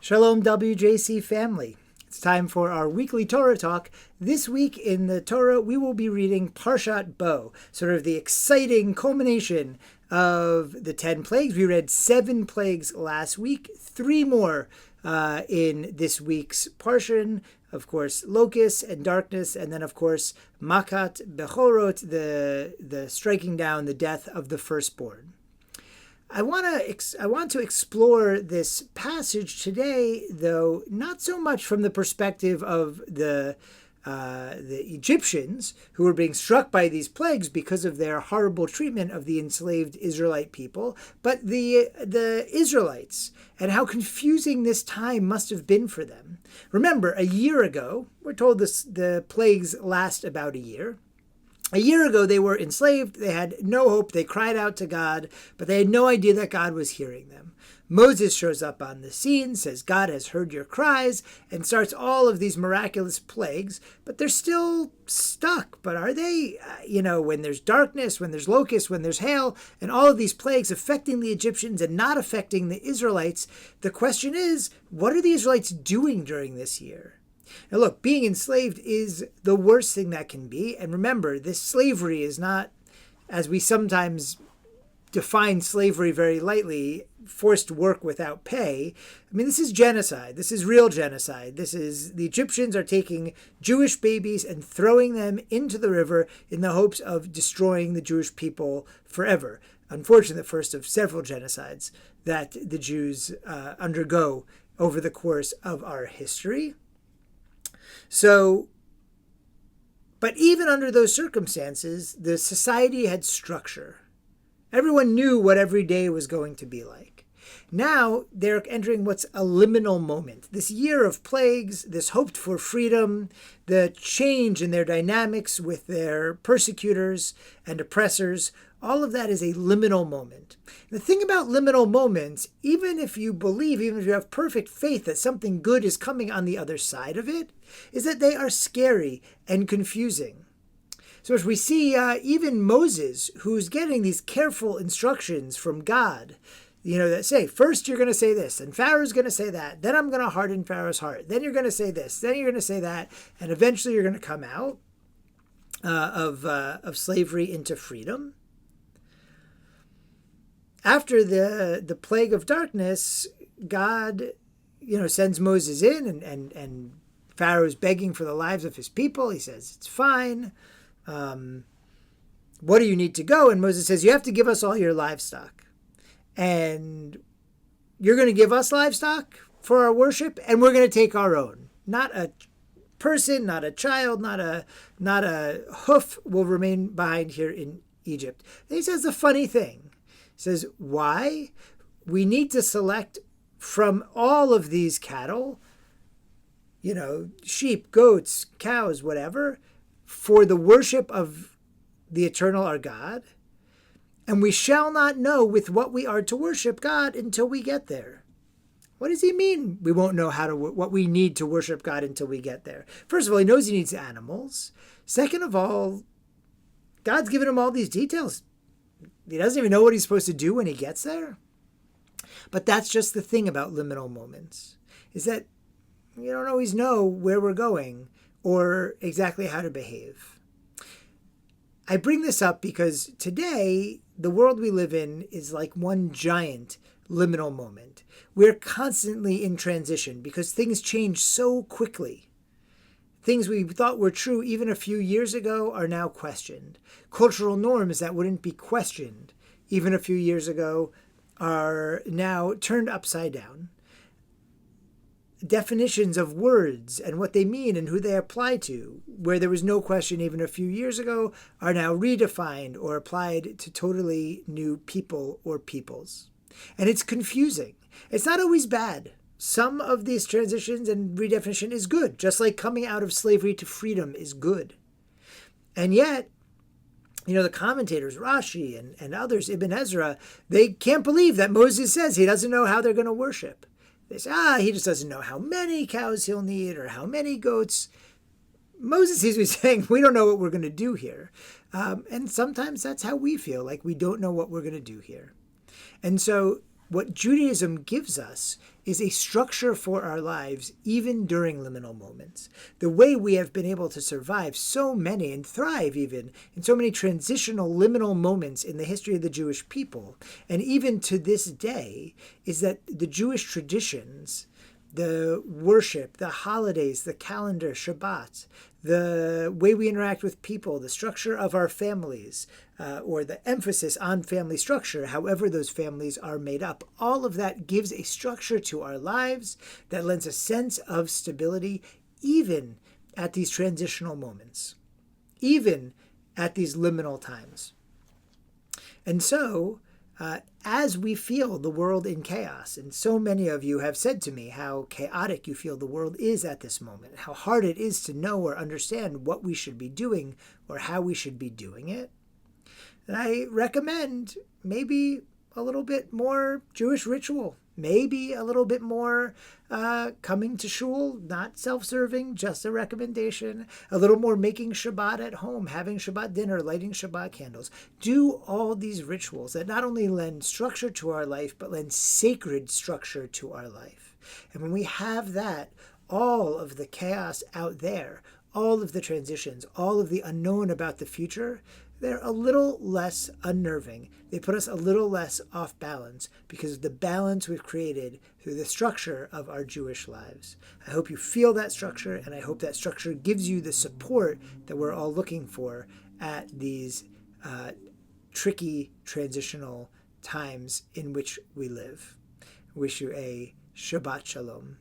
Shalom WJC family. It's time for our weekly Torah talk. This week in the Torah, we will be reading Parshat Bo, sort of the exciting culmination of the 10 plagues. We read 7 plagues last week, 3 more in this week's Parshan. Of course, locusts and darkness, and then of course, Makat Bechorot, the striking down, the death of the firstborn. I want to explore this passage today, though not so much from the perspective of the Egyptians who were being struck by these plagues because of their horrible treatment of the enslaved Israelite people, but the Israelites and how confusing this time must have been for them. Remember, a year ago, we're told the plagues last about a year. A year ago, they were enslaved. They had no hope. They cried out to God, but they had no idea that God was hearing them. Moses shows up on the scene, says, God has heard your cries, and starts all of these miraculous plagues, but they're still stuck. But are they, when there's darkness, when there's locusts, when there's hail, and all of these plagues affecting the Egyptians and not affecting the Israelites, the question is, what are the Israelites doing during this year? Now look, being enslaved is the worst thing that can be. And remember, this slavery is not, as we sometimes define slavery very lightly, forced work without pay. I mean, this is genocide. This is real genocide. The Egyptians are taking Jewish babies and throwing them into the river in the hopes of destroying the Jewish people forever. Unfortunately, the first of several genocides that the Jews undergo over the course of our history. So, but even under those circumstances, the society had structure. Everyone knew what every day was going to be like. Now they're entering what's a liminal moment. This year of plagues, this hoped for freedom, the change in their dynamics with their persecutors and oppressors, all of that is a liminal moment. The thing about liminal moments, even if you have perfect faith that something good is coming on the other side of it, is that they are scary and confusing. So as we see even Moses, who's getting these careful instructions from God, that say, first you're going to say this, and Pharaoh's going to say that, then I'm going to harden Pharaoh's heart, then you're going to say this, then you're going to say that, and eventually you're going to come out of slavery into freedom. After the plague of darkness, God, sends Moses in, and Pharaoh's begging for the lives of his people. He says, it's fine. What do you need to go? And Moses says, you have to give us all your livestock. And you're going to give us livestock for our worship, and we're going to take our own. Not a person, not a child, not a hoof will remain behind here in Egypt. And he says the funny thing. He says, why? We need to select from all of these cattle, sheep, goats, cows, whatever, for the worship of the eternal our God. And we shall not know with what we are to worship God until we get there. What does he mean? We won't know what we need to worship God until we get there. First of all, he knows he needs animals. Second of all, God's given him all these details. He doesn't even know what he's supposed to do when he gets there. But that's just the thing about liminal moments, is that you don't always know where we're going or exactly how to behave. I bring this up because today, the world we live in is like one giant liminal moment. We're constantly in transition because things change so quickly. Things we thought were true even a few years ago are now questioned. Cultural norms that wouldn't be questioned even a few years ago are now turned upside down. Definitions of words and what they mean and who they apply to, where there was no question even a few years ago, are now redefined or applied to totally new people or peoples. And it's confusing. It's not always bad. Some of these transitions and redefinition is good, just like coming out of slavery to freedom is good. And yet, the commentators, Rashi and others, Ibn Ezra, they can't believe that Moses says he doesn't know how they're going to worship. They say, he just doesn't know how many cows he'll need or how many goats. Moses seems to be saying, we don't know what we're going to do here. And sometimes that's how we feel, like we don't know what we're going to do here. And so what Judaism gives us is a structure for our lives, even during liminal moments. The way we have been able to survive so many and thrive even in so many transitional liminal moments in the history of the Jewish people, and even to this day, is that the Jewish traditions, the worship, the holidays, the calendar, Shabbat, the way we interact with people, the structure of our families, or the emphasis on family structure, however those families are made up, all of that gives a structure to our lives that lends a sense of stability even at these transitional moments, even at these liminal times. And so, as we feel the world in chaos, and so many of you have said to me how chaotic you feel the world is at this moment, how hard it is to know or understand what we should be doing or how we should be doing it, then I recommend maybe a little bit more Jewish ritual, maybe a little bit more coming to shul, not self-serving, just a recommendation, a little more making Shabbat at home, having Shabbat dinner, lighting Shabbat candles. Do all these rituals that not only lend structure to our life, but lend sacred structure to our life. And when we have that, all of the chaos out there, all of the transitions, all of the unknown about the future, they're a little less unnerving. They put us a little less off balance because of the balance we've created through the structure of our Jewish lives. I hope you feel that structure, and I hope that structure gives you the support that we're all looking for at these tricky transitional times in which we live. I wish you a Shabbat Shalom.